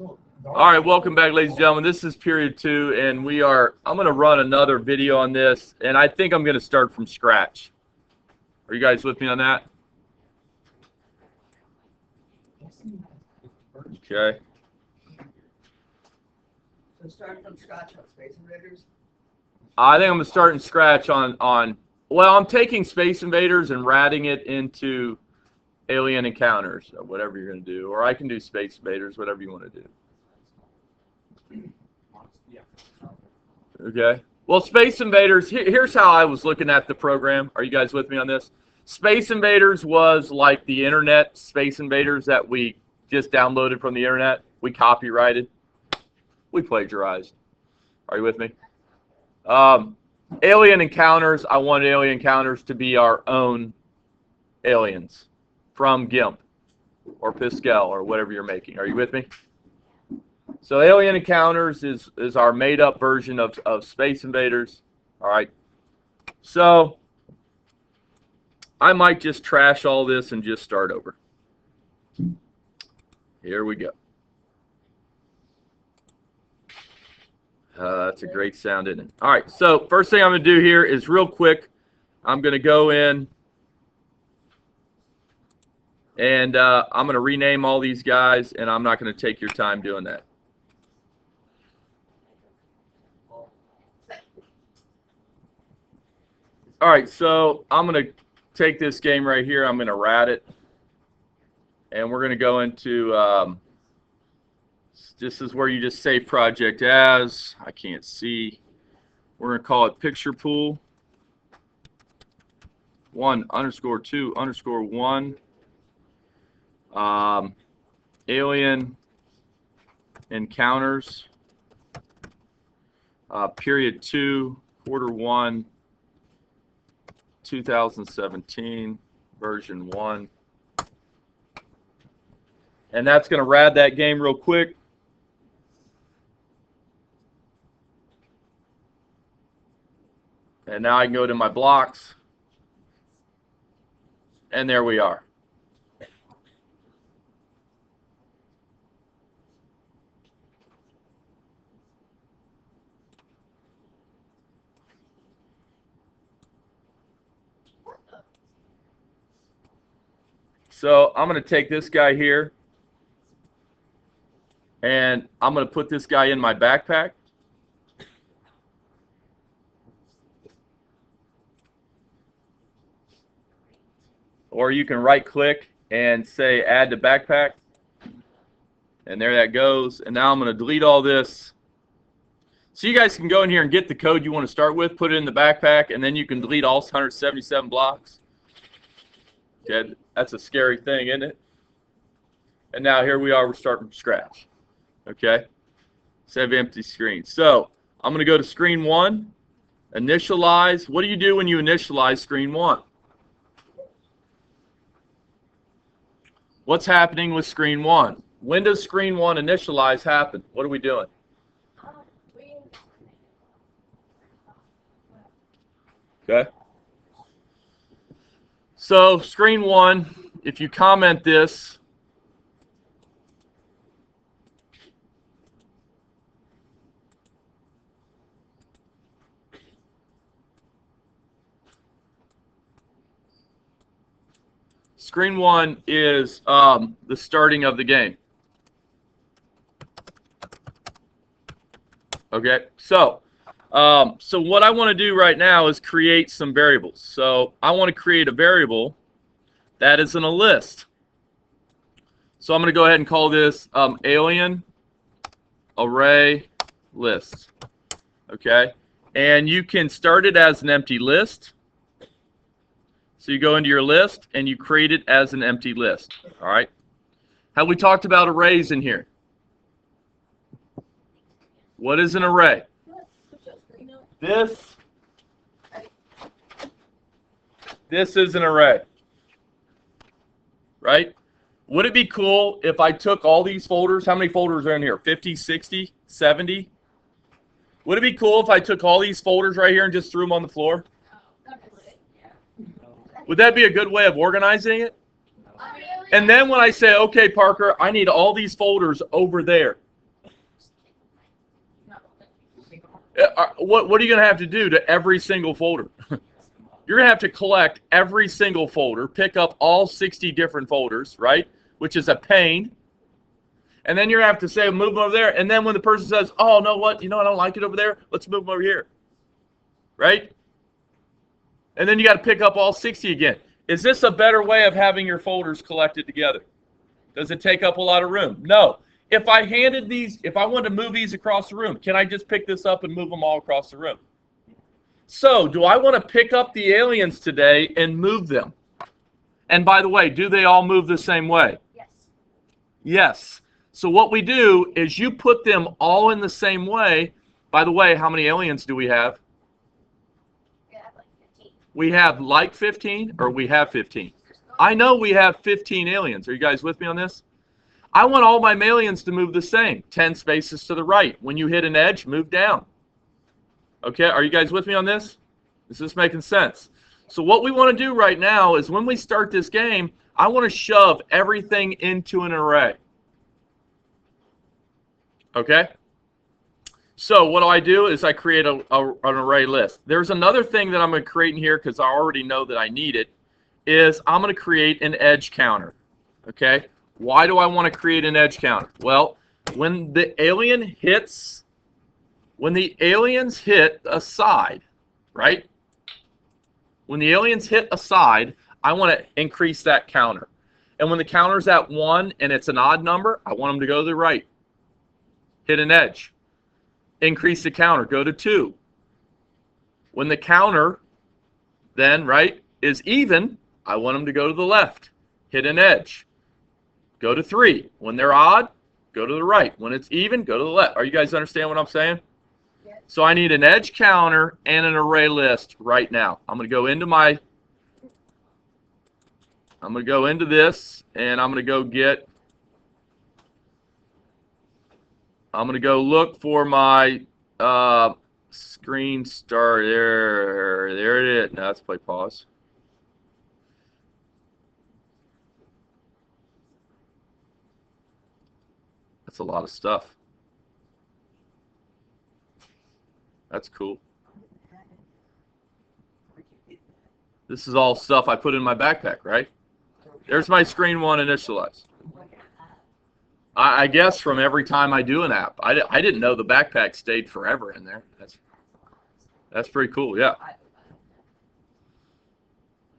All right, welcome back, ladies and gentlemen. This is period 2, and I'm going to run another video on this, and I think I'm going to start from scratch. Are you guys with me on that? Okay. So start from scratch on Space Invaders? I think I'm going to start from scratch well, I'm taking Space Invaders and ratting it into Alien Encounters, or whatever you're going to do. Or I can do Space Invaders, whatever you want to do. Okay. Well, Space Invaders, here's how I was looking at the program. Are you guys with me on this? Space Invaders was like the internet Space Invaders that we just downloaded from the internet. We copyrighted. We plagiarized. Are you with me? Alien Encounters, I want Alien Encounters to be our own aliens from GIMP or Pascal or whatever you're making. Are you with me? So Alien Encounters is our made-up version of Space Invaders. All right. So I might just trash all this and just start over. Here we go. That's a great sound, isn't it? All right, so first thing I'm going to do here is real quick, I'm going to go in and I'm going to rename all these guys, and I'm not going to take your time doing that. All right, so I'm going to take this game right here. I'm going to rat it, and we're going to go into this is where you just save project as. I can't see. We're going to call it picture pool 1_2_1 alien encounters period 2 quarter 1 2017 version 1, and that's going to rad that game real quick. And now I can go to my blocks, and there we are. So I'm going to take this guy here, and I'm going to put this guy in my backpack. Or you can right-click and say add to backpack. And there that goes. And now I'm going to delete all this. So you guys can go in here and get the code you want to start with, put it in the backpack, and then you can delete all 177 blocks. Okay, that's a scary thing, isn't it? And now here we are, we're starting from scratch. Okay? Save empty screen. So I'm going to go to screen 1, initialize. What do you do when you initialize screen 1? What's happening with screen 1? When does screen 1 initialize happen? What are we doing? Okay. So screen 1, if you comment this, screen 1 is the starting of the game. Okay, so what I want to do right now is create some variables. So I want to create a variable that is in a list. So I'm going to go ahead and call this alien array list. Okay, and you can start it as an empty list. So you go into your list and you create it as an empty list. All right. Have we talked about arrays in here? What is an array? This is an array, right? Would it be cool if I took all these folders? How many folders are in here? 50, 60, 70? Would it be cool if I took all these folders right here and just threw them on the floor? Would that be a good way of organizing it? And then when I say, okay, Parker, I need all these folders over there, What are you going to have to do to every single folder? You're going to have to collect every single folder, pick up all 60 different folders, right? Which is a pain. And then you're going to have to say, move them over there. And then when the person says, oh, no, what? You know, I don't like it over there. Let's move them over here. Right? And then you got to pick up all 60 again. Is this a better way of having your folders collected together? Does it take up a lot of room? No. If I handed these, if I wanted to move these across the room, can I just pick this up and move them all across the room? So, do I want to pick up the aliens today and move them? And by the way, do they all move the same way? Yes. Yes. So what we do is you put them all in the same way. By the way, how many aliens do we have? We have like 15. We have like 15, or we have 15? I know we have 15 aliens. Are you guys with me on this? I want all my aliens to move the same. 10 spaces to the right. When you hit an edge, move down. Okay, are you guys with me on this? Is this making sense? So what we want to do right now is when we start this game, I want to shove everything into an array. Okay? So what do is I create an array list. There's another thing that I'm going to create in here because I already know that I need it, is I'm going to create an edge counter. Okay? Why do I want to create an edge counter? Well, when the alien hits, when the aliens hit a side, right? When the aliens hit a side, I want to increase that counter. And when the counter's at 1 and it's an odd number, I want them to go to the right. Hit an edge. Increase the counter, go to 2. When the counter then, right, is even, I want them to go to the left. Hit an edge. Go to 3. When they're odd, go to the right. When it's even, go to the left. Are you guys understand what I'm saying? Yes. So I need an edge counter and an array list right now. I'm going to go into this, and I'm going to go look for my screen start. There it is. Now let's play pause. That's a lot of stuff. That's cool. This is all stuff I put in my backpack, right? There's my screen 1 initialized. I guess from every time I do an app. I didn't know the backpack stayed forever in there. That's pretty cool, yeah.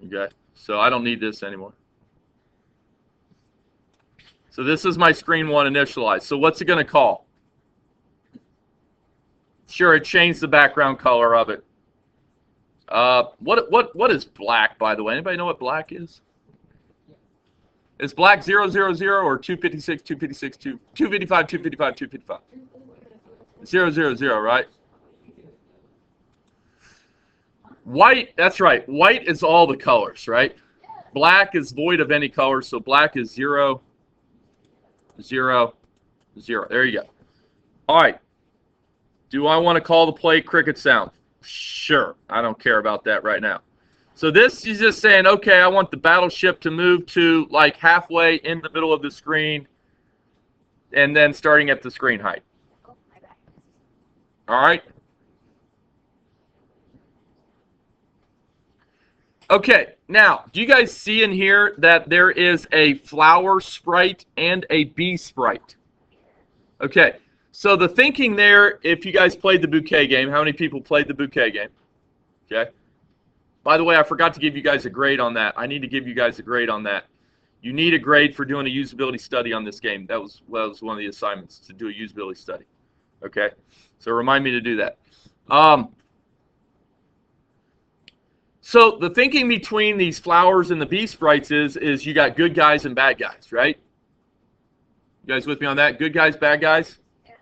Okay, so I don't need this anymore. So this is my screen 1 initialized. So what's it going to call? Sure, it changed the background color of it. What is black, by the way? Anybody know what black is? Is black 000 or 256, 256, 255, 255, 255? 000, right? White, that's right. White is all the colors, right? Black is void of any color, so black is 0, 0, 0. There you go. All right. Do I want to call the play cricket sound? Sure. I don't care about that right now. So this is just saying, okay, I want the battleship to move to like halfway in the middle of the screen and then starting at the screen height. All right? Okay, now, do you guys see in here that there is a flower sprite and a bee sprite? Okay, so the thinking there, if you guys played the Bouquet game, how many people played the Bouquet game? Okay. By the way, I forgot to give you guys a grade on that. I need to give you guys a grade on that. You need a grade for doing a usability study on this game. That was one of the assignments, to do a usability study. Okay? So remind me to do that. So the thinking between these flowers and the bee sprites is you got good guys and bad guys, right? You guys with me on that? Good guys, bad guys? Yeah.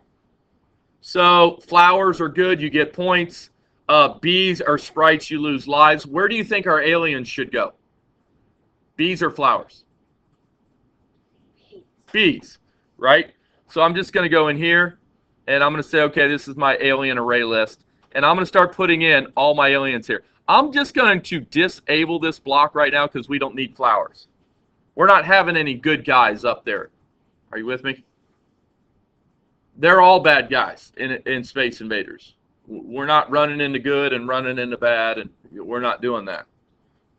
So flowers are good, you get points. Bees are sprites, you lose lives. Where do you think our aliens should go? Bees or flowers? Bees, right? So I'm just going to go in here, and I'm going to say, okay, this is my alien array list. And I'm going to start putting in all my aliens here. I'm just going to disable this block right now because we don't need flowers. We're not having any good guys up there. Are you with me? They're all bad guys in Space Invaders. We're not running into good and running into bad, and we're not doing that.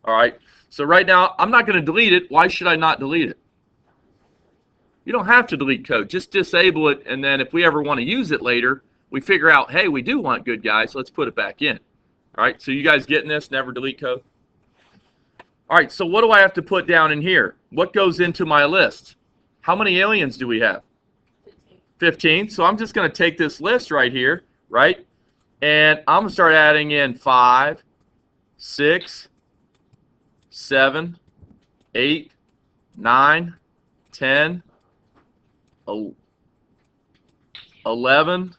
All right. So right now, I'm not going to delete it. Why should I not delete it? You don't have to delete code. Just disable it, and then if we ever want to use it later, we figure out, hey, we do want good guys. Let's put it back in. All right. So you guys getting this? Never delete code. All right. So what do I have to put down in here? What goes into my list? How many aliens do we have? 15. So I'm just going to take this list right here, right? And I'm going to start adding in 5, 6, 7, 8, 9, 10, 11,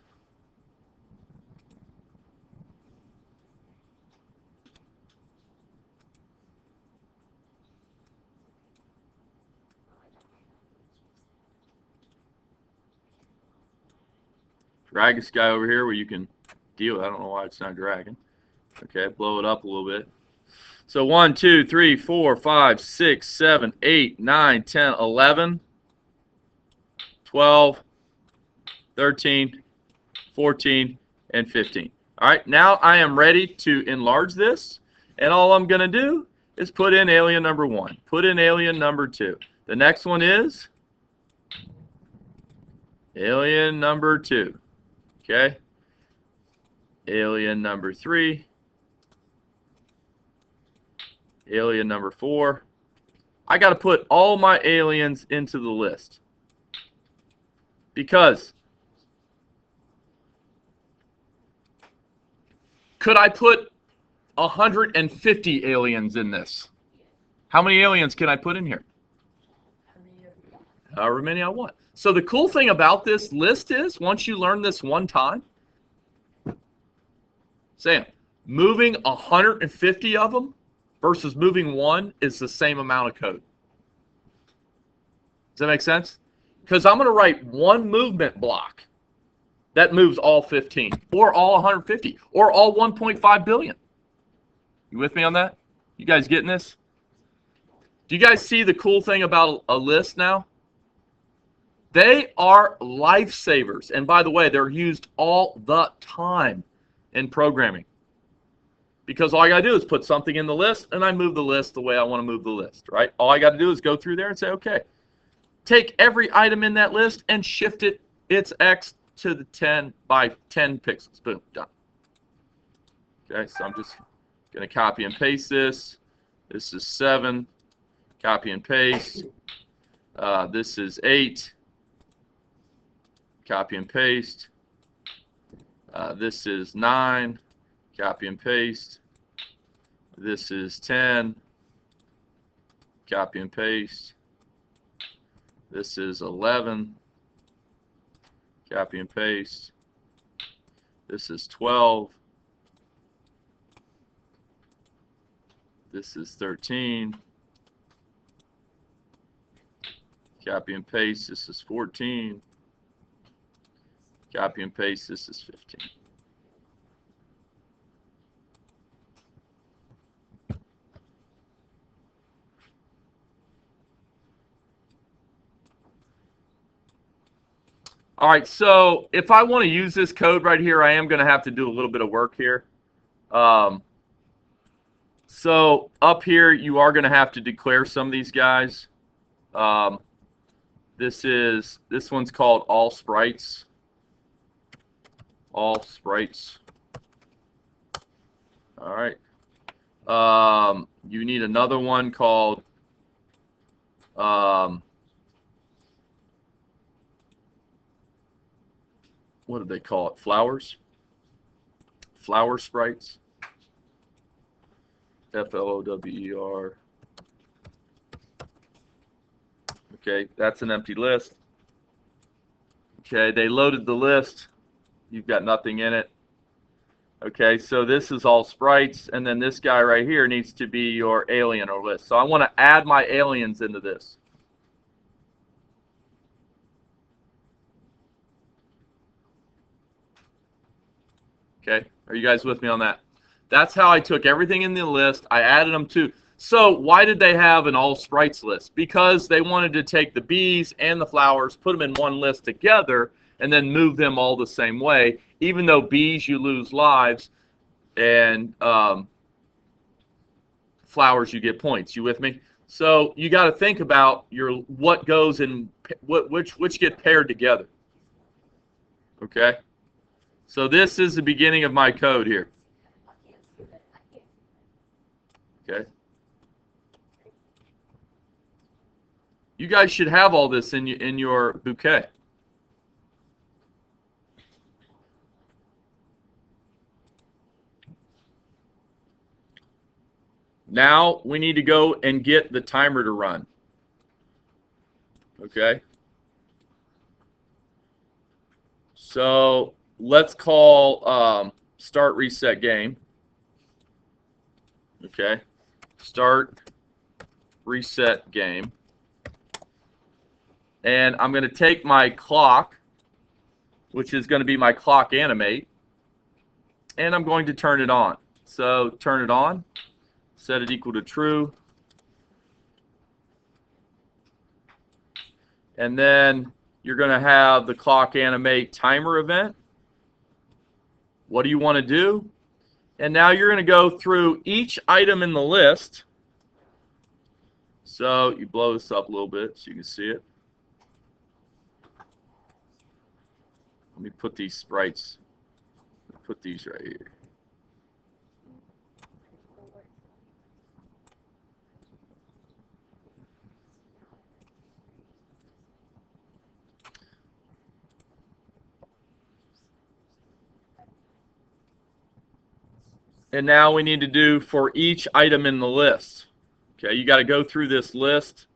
'Drag this guy over here where you can deal with it. I don't know why it's not dragging. Okay, blow it up a little bit. So 1, 2, 3, 4, 5, 6, 7, 8, 9, 10, 11, 12, 13, 14, and 15. All right, now I am ready to enlarge this, and all I'm going to do is put in alien number 1, put in alien number 2. The next one is alien number 2. Okay, alien number 3, alien number 4. I got to put all my aliens into the list because could I put 150 aliens in this? How many aliens can I put in here? However many I want. So the cool thing about this list is, once you learn this one time, Sam, moving 150 of them versus moving 1 is the same amount of code. Does that make sense? Because I'm going to write one movement block that moves all 15, or all 150, or all 1.5 billion. You with me on that? You guys getting this? Do you guys see the cool thing about a list now? They are lifesavers. And by the way, they're used all the time in programming. Because all I got to do is put something in the list, and I move the list the way I want to move the list, right? All I got to do is go through there and say, okay, take every item in that list and shift it its X to the 10 by 10 pixels. Boom, done. Okay, so I'm just going to copy and paste this. This is 7. Copy and paste. This is 8. Copy and paste. This is 9. Copy and paste. This is 10. Copy and paste. This is 11. Copy and paste. This is 12. This is 13. Copy and paste. This is 14. Copy and paste. This is 15. All right, so if I want to use this code right here, I am going to have to do a little bit of work here. So up here, you are going to have to declare some of these guys. This one's called all sprites. All sprites. All right. You need another one called what did they call it? Flowers? Flower sprites. Flower. Okay, that's an empty list. Okay, they loaded the list. You've got nothing in it. Okay, so this is all sprites, and then this guy right here needs to be your alien or list. So I want to add my aliens into this. Okay, are you guys with me on that? That's how I took everything in the list. I added them to. So why did they have an all sprites list? Because they wanted to take the bees and the flowers, put them in one list together, and then move them all the same way. even though bees you lose lives, and flowers you get points. You with me? So you got to think about what goes in which get paired together. Okay. So this is the beginning of my code here. Okay. You guys should have all this in your bouquet. Now we need to go and get the timer to run. Okay. So let's call start reset game. Okay. Start reset game. And I'm going to take my clock, which is going to be my clock animate, and I'm going to turn it on. So turn it on. Set it equal to true. And then you're going to have the clock animate timer event. What do you want to do? And now you're going to go through each item in the list. So you blow this up a little bit so you can see it. Let me put these sprites. Put these right here. And now we need to do for each item in the list. Okay, you got to go through this list.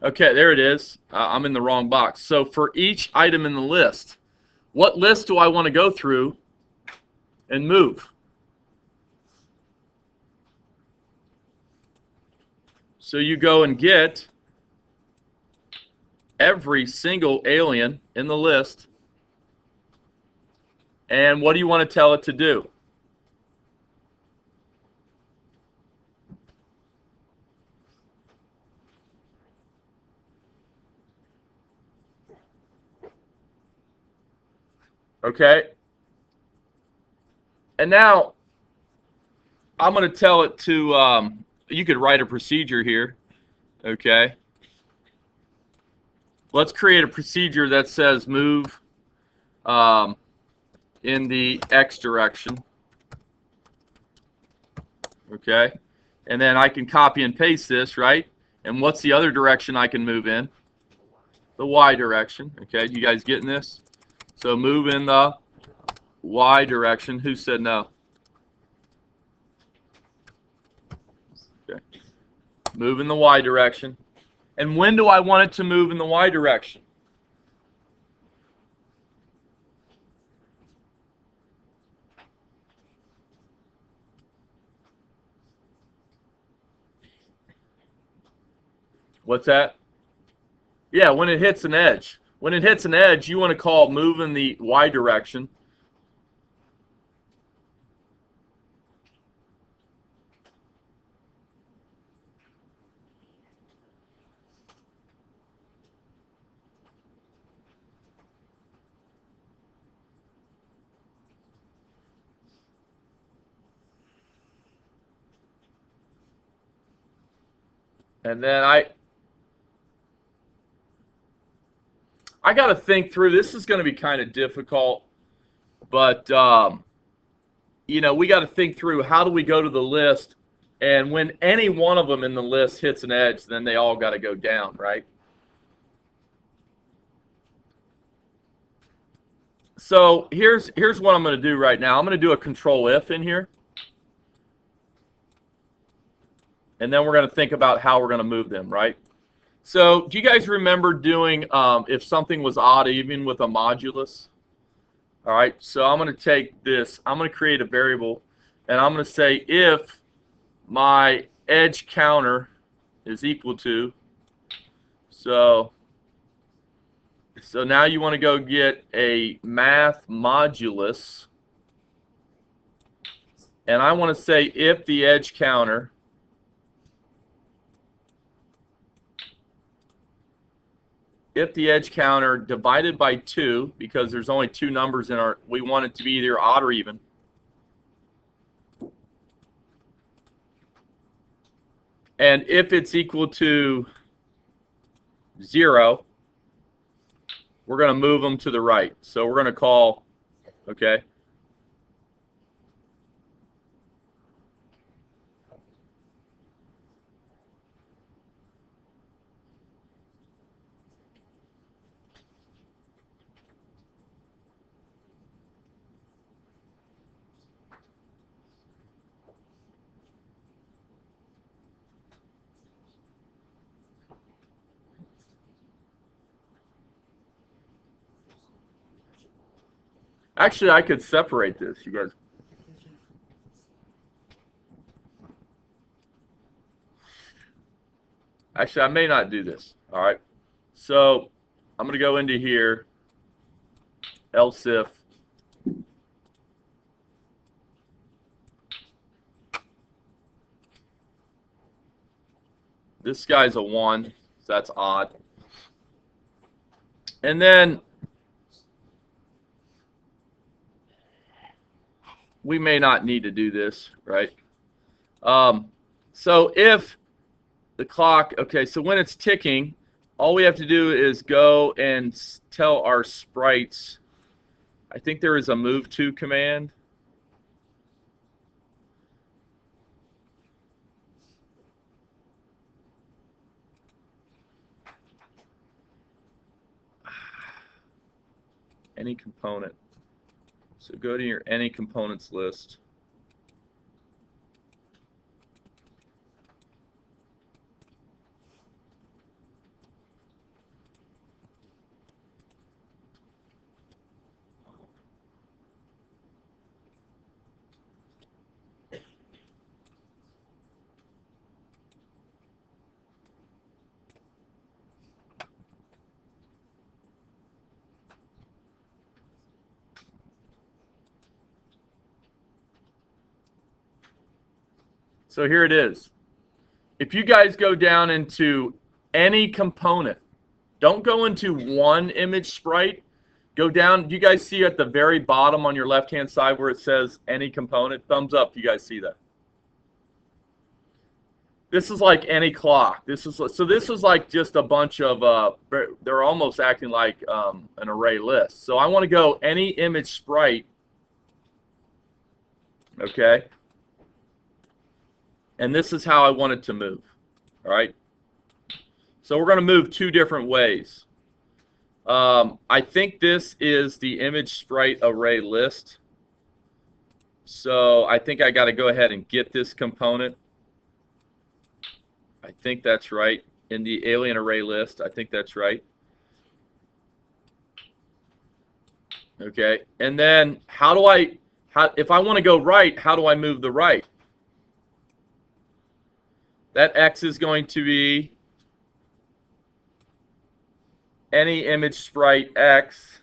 Okay, there it is. I'm in the wrong box. So for each item in the list, what list do I want to go through and move? So you go and get every single alien in the list, and what do you want to tell it to do? Okay. And now I'm going to tell it to, you could write a procedure here. Okay. Let's create a procedure that says move in the X direction. Okay. And then I can copy and paste this, right? And what's the other direction I can move in? The Y direction. Okay. You guys getting this? So move in the Y direction. Who said no? Okay. Move in the Y direction. And when do I want it to move in the Y direction? What's that? Yeah, when it hits an edge. When it hits an edge, you want to call move in the Y direction. And then I got to think through. This is going to be kind of difficult, but you know, we got to think through how do we go to the list, and when any one of them in the list hits an edge, then they all got to go down, right? So here's what I'm going to do right now. I'm going to do a control if in here, and then we're going to think about how we're going to move them, right? So do you guys remember doing if something was odd even with a modulus? All right, so I'm going to take this. I'm going to create a variable, and I'm going to say if my edge counter is equal to. So now you want to go get a math modulus, and I want to say if the edge counter divided by 2, because there's only 2 numbers in our, we want it to be either odd or even. And if it's equal to 0, we're going to move them to the right. So we're going to call, okay. Actually, I could separate this, you guys. Actually, I may not do this. All right. So I'm going to go into here, else if. This guy's a 1, so that's odd. And then we may not need to do this, right? So if the clock, okay, so when it's ticking, all we have to do is go and tell our sprites, I think there is a move to command. Any component. So go to your any components list. So here it is. If you guys go down into any component, don't go into one image sprite. Go down. You guys see at the very bottom on your left-hand side where it says any component? Thumbs up. You guys see that? This is like any clock. This is like just a bunch of. They're almost acting like an array list. So I want to go any image sprite. Okay. And this is how I want it to move. All right. So we're going to move 2 different ways. I think this is the image sprite array list. So I think I got to go ahead and get this component. I think that's right. In the alien array list, I think that's right. Okay. And then if I want to go right, how do I move the right? That X is going to be any image sprite X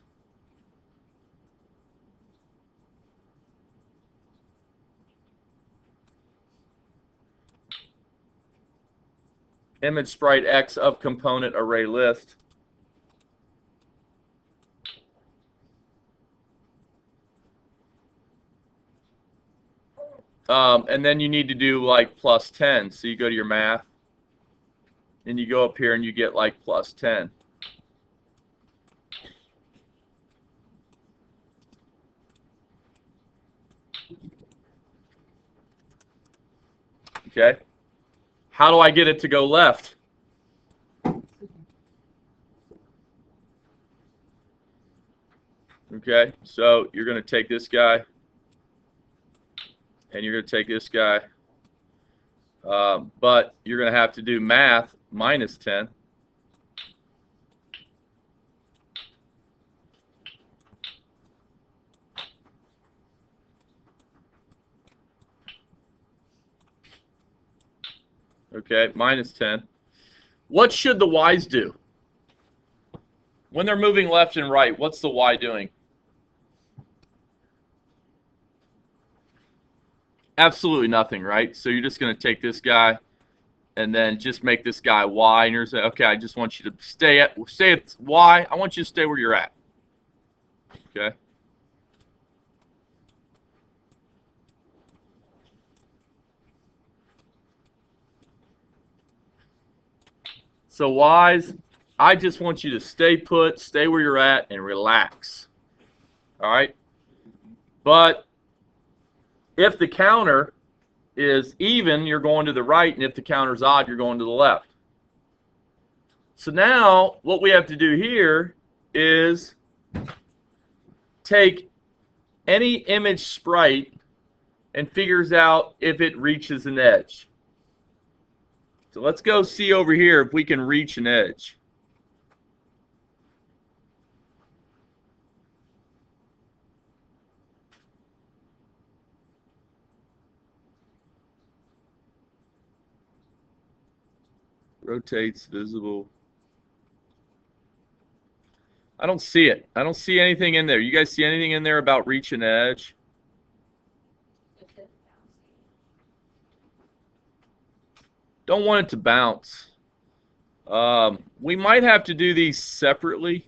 image sprite X of component array list. And then you need to do like +10. So you go to your math, and you go up here and you get like +10. Okay. How do I get it to go left? Okay. So you're going to take this guy, and you're going to take this guy. But you're going to have to do math -10. Okay, minus 10. What should the Y's do? When they're moving left and right, what's the Y doing? Absolutely nothing, right? So you're just going to take this guy and then just make this guy Y, and you're saying, okay, I just want you to stay at Y. I want you to stay where you're at. Okay. So Y's, I just want you to stay put, stay where you're at, and relax. All right? But if the counter is even, you're going to the right, and if the counter's odd, you're going to the left. So now what we have to do here is take any image sprite and figures out if it reaches an edge. So let's go see over here if we can reach an edge. Rotates, visible. I don't see it. I don't see anything in there. You guys see anything in there about reach an edge? Don't want it to bounce. We might have to do these separately.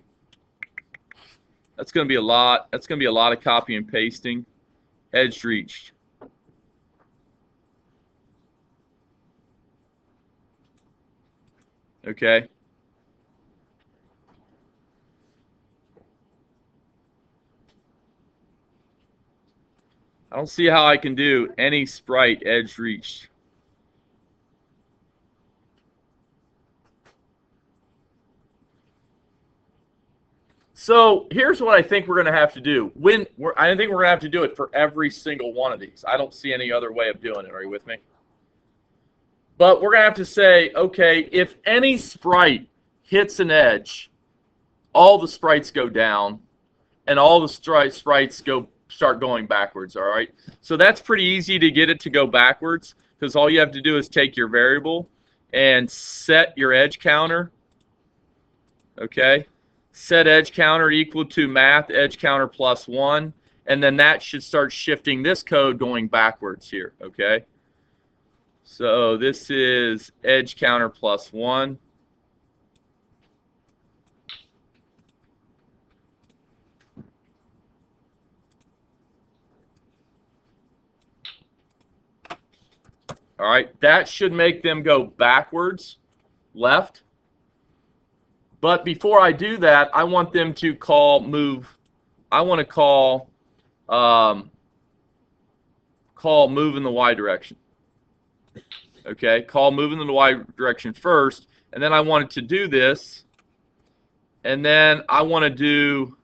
That's going to be a lot. That's going to be a lot of copy and pasting. Edge reached. Okay. I don't see how I can do any sprite edge reached. So here's what I think we're going to have to do. I think we're going to have to do it for every single one of these. I don't see any other way of doing it. Are you with me? But we're going to have to say, okay, if any sprite hits an edge, all the sprites go down, and all the sprites start going backwards, all right? So that's pretty easy to get it to go backwards, because all you have to do is take your variable and set your edge counter, okay? Set edge counter equal to math edge counter plus 1, and then that should start shifting this code going backwards here, okay? So this is edge counter plus 1. All right, that should make them go backwards, left. But before I do that, I want them to call move. I want to call move in the Y direction. Okay, call move in the Y direction first, and then I want it to do this, and then I want to do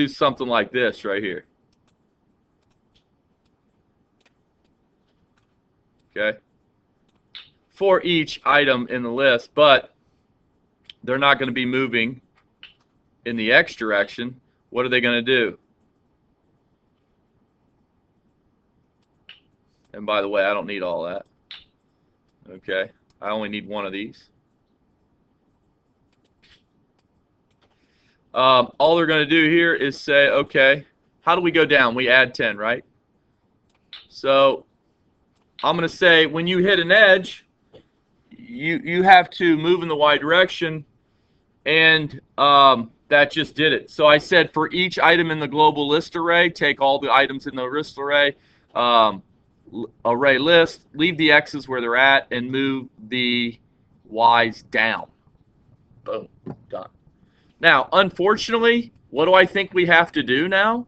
something like this right here. Okay, for each item in the list, but they're not going to be moving in the X direction. What are they going to do? And by the way, I don't need all that. Okay, I only need one of these. All they're going to do here is say, okay, how do we go down? We add 10, right? So I'm going to say when you hit an edge, you have to move in the Y direction, and that just did it. So I said for each item in the global list array, take all the items in the list array, array list, leave the X's where they're at, and move the Y's down. Boom, done. Now, unfortunately, what do I think we have to do now?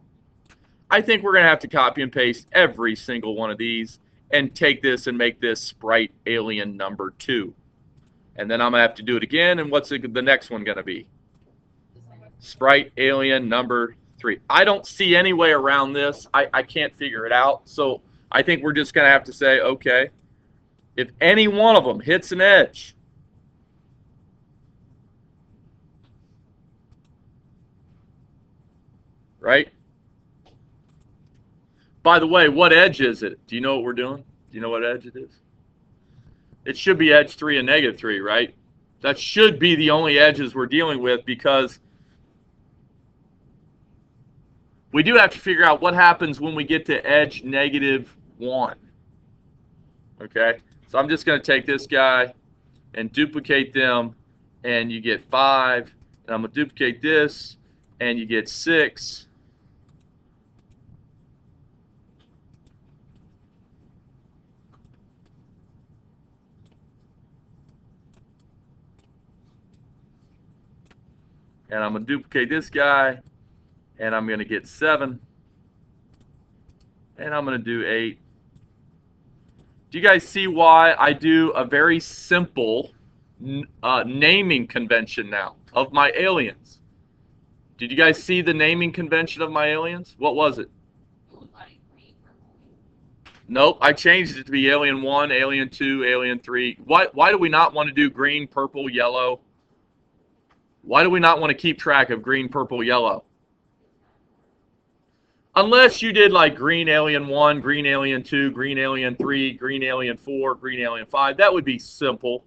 I think we're going to have to copy and paste every single one of these and take this and make this sprite alien number 2. And then I'm going to have to do it again, and what's the next one going to be? Sprite alien number 3. I don't see any way around this. I can't figure it out. So I think we're just going to have to say, okay, if any one of them hits an edge, right? By the way, what edge is it? Do you know what we're doing? Do you know what edge it is? It should be edge 3 and negative 3, right? That should be the only edges we're dealing with, because we do have to figure out what happens when we get to edge negative 1. Okay? So I'm just going to take this guy and duplicate them, and you get 5. And I'm going to duplicate this, and you get 6. And I'm going to duplicate this guy, and I'm going to get 7. And I'm going to do 8. Do you guys see why I do a very simple naming convention now of my aliens? Did you guys see the naming convention of my aliens? What was it? Nope, I changed it to be Alien 1, Alien 2, Alien 3. Why do we not want to do green, purple, yellow? Why do we not want to keep track of green, purple, yellow? Unless you did like green alien 1, green alien 2, green alien 3, green alien 4, green alien 5. That would be simple.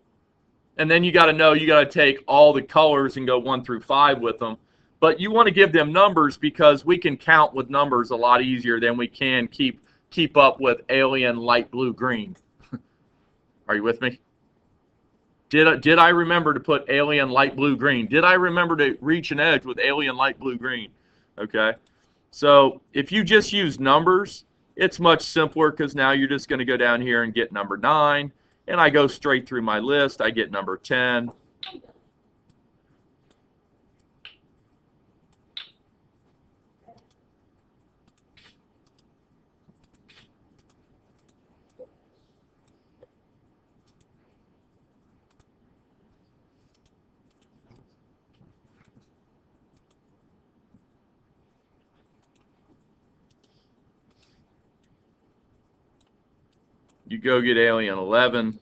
And then you got to know you got to take all the colors and go 1 through 5 with them. But you want to give them numbers, because we can count with numbers a lot easier than we can keep up with alien light blue green. Are you with me? Did I remember to put alien light blue green? Did I remember to reach an edge with alien light blue green? Okay. So if you just use numbers, it's much simpler, because now you're just going to go down here and get number 9. And I go straight through my list. I get number 10. You go get alien 11.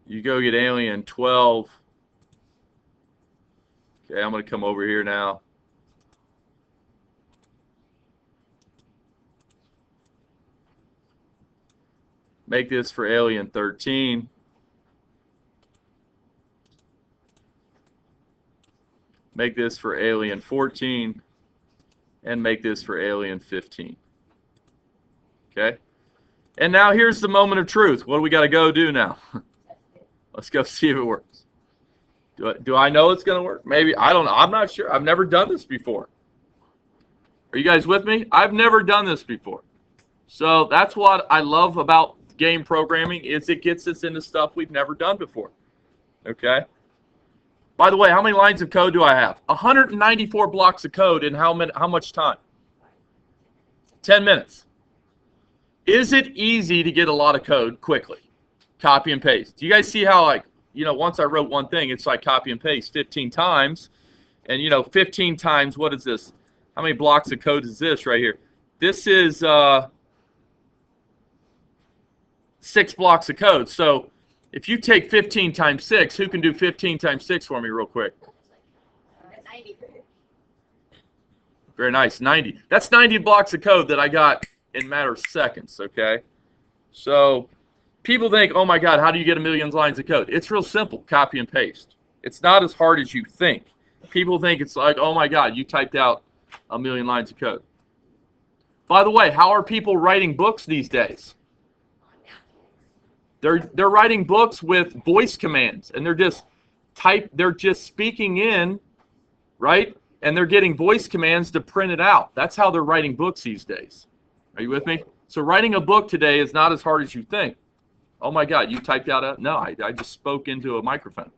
You go get alien 12. Okay, I'm going to come over here now. Make this for alien 13. Make this for alien 14. And make this for alien 15. Okay? And now here's the moment of truth. What do we got to go do now? Let's go see if it works. Do I know it's going to work? Maybe. I don't know. I'm not sure. I've never done this before. Are you guys with me? I've never done this before. So that's what I love about game programming, is it gets us into stuff we've never done before. Okay? By the way, how many lines of code do I have? 194 blocks of code in how much time? 10 minutes. Is it easy to get a lot of code quickly? Copy and paste. Do you guys see how, like, once I wrote one thing, it's like copy and paste 15 times. And, 15 times, what is this? How many blocks of code is this right here? This is 6 blocks of code. So if you take 15 times 6, who can do 15 times 6 for me real quick? 90. Very nice, 90. That's 90 blocks of code that I got in a matter of seconds, okay? So people think, oh my God, how do you get a million lines of code? It's real simple, copy and paste. It's not as hard as you think. People think it's like, oh my God, you typed out a million lines of code. By the way, how are people writing books these days? They're writing books with voice commands, and they're just speaking in, right? And they're getting voice commands to print it out. That's how they're writing books these days. Are you with me? So writing a book today is not as hard as you think. Oh my God, you typed out a... No, I just spoke into a microphone.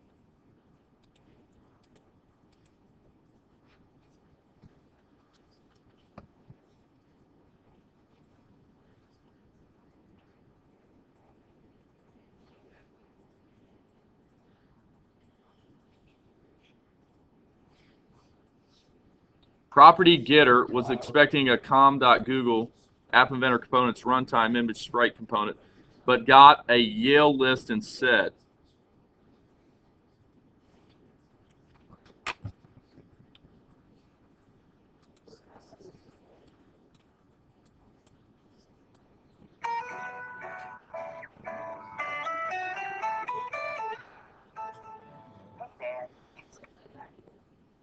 Property getter was expecting a com.google app inventor components runtime image sprite component, but got a Yale list instead.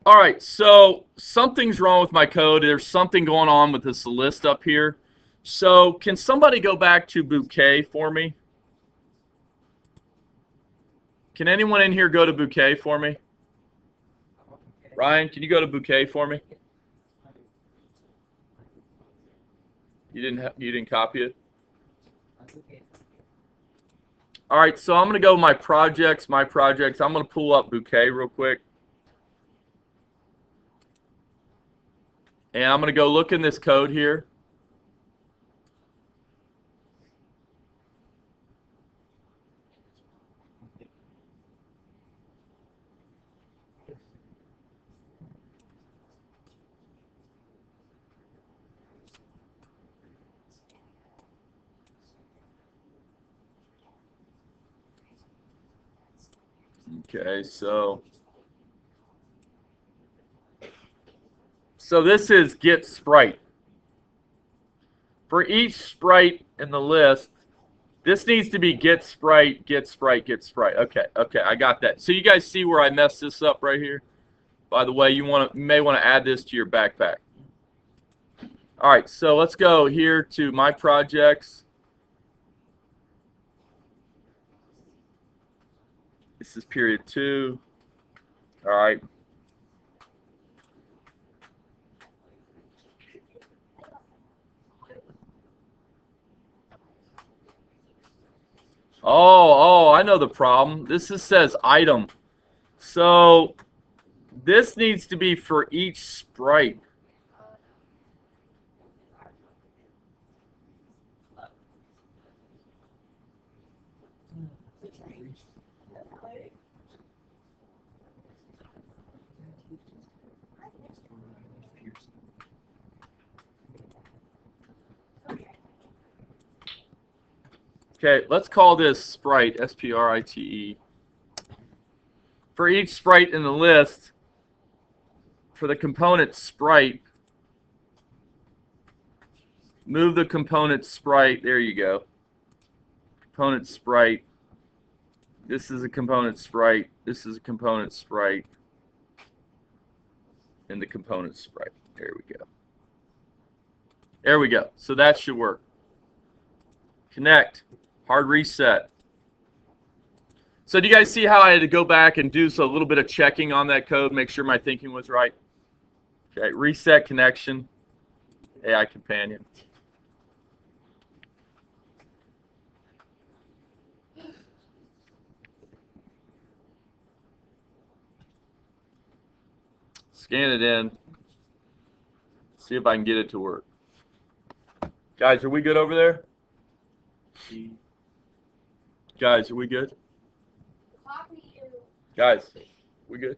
All right, so something's wrong with my code. There's something going on with this list up here. So can somebody go back to Bouquet for me? Can anyone in here go to Bouquet for me? Ryan, can you go to Bouquet for me? You didn't copy it? All right, so I'm going to go my projects. I'm going to pull up Bouquet real quick. And I'm going to go look in this code here. Okay, so this is get Sprite. For each Sprite in the list, this needs to be get Sprite, get Sprite, get Sprite. Okay, I got that. So you guys see where I messed this up right here? By the way, you may want to add this to your backpack. All right, so let's go here to my projects. This is period 2. All right. Oh, I know the problem. This says item. So this needs to be for each Sprite. Okay, let's call this Sprite, S-P-R-I-T-E. For each Sprite in the list, for the component Sprite, move the component Sprite, there you go. Component Sprite. This is a component Sprite. This is a component Sprite. And the component Sprite. There we go. There we go. So that should work. Connect. Hard reset. So do you guys see how I had to go back and do a little bit of checking on that code, make sure my thinking was right? Okay, reset connection. AI companion. Scan it in. See if I can get it to work. Guys, are we good over there? Guys, are we good? Guys, we good?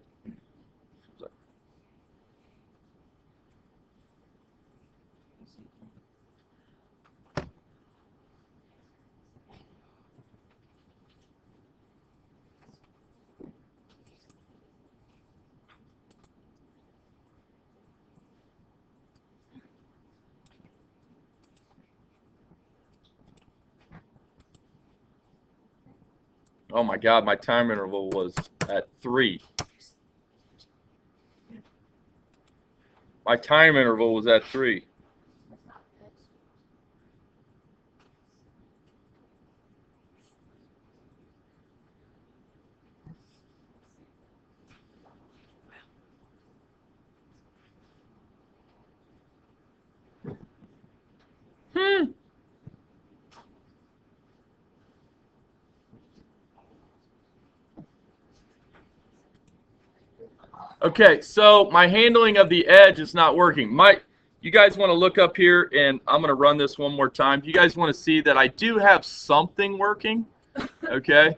Oh my God, my time interval was at 3. My time interval was at 3. Okay, so my handling of the edge is not working. You guys want to look up here, and I'm going to run this one more time. You guys want to see that I do have something working, okay?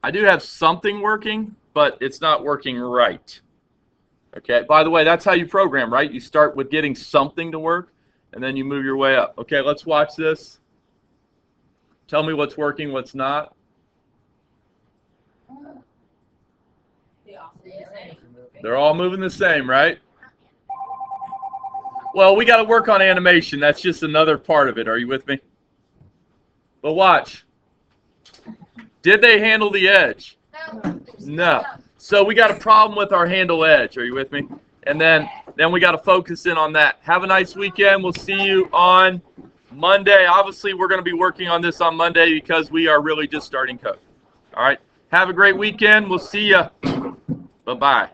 I do have something working, but it's not working right. Okay, by the way, that's how you program, right? You start with getting something to work, and then you move your way up. Okay, let's watch this. Tell me what's working, what's not. They're all moving the same, right? Well, we got to work on animation. That's just another part of it. Are you with me? But watch. Did they handle the edge? No. So we got a problem with our handle edge. Are you with me? And then we got to focus in on that. Have a nice weekend. We'll see you on Monday. Obviously, we're going to be working on this on Monday because we are really just starting code. All right. Have a great weekend. We'll see you. Bye-bye.